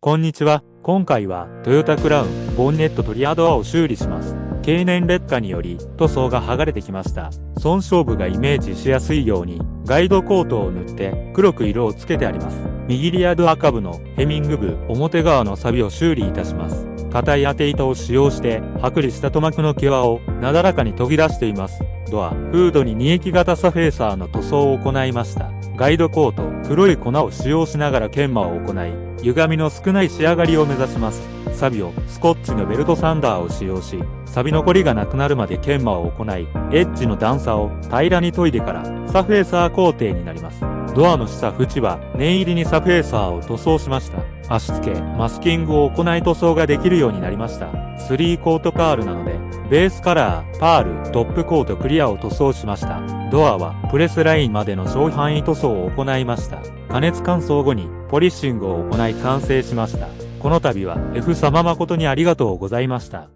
こんにちは。今回はトヨタクラウン、ボンネットとリアドアを修理します。経年劣化により塗装が剥がれてきました。損傷部がイメージしやすいようにガイドコートを塗って黒く色をつけてあります。右リアドア下部のヘミング部表側の錆を修理いたします。硬い当て板を使用して剥離した塗膜の際をなだらかに研ぎ出しています。ドア、フードに2液型サフェーサーの塗装を行いました。ガイドコート、黒い粉を使用しながら研磨を行い、歪みの少ない仕上がりを目指します。錆をスコッチのベルトサンダーを使用し、錆残りがなくなるまで研磨を行い、エッジの段差を平らに研いでからサフェーサー工程になります。ドアの下縁は念入りにサフェーサーを塗装しました。足付け、マスキングを行い塗装ができるようになりました。スリーコートパールなので、ベースカラー、パール、トップコートクリアを塗装しました。ドアはプレスラインまでの小範囲塗装を行いました。加熱乾燥後にポリッシングを行い完成しました。この度は F 様誠にありがとうございました。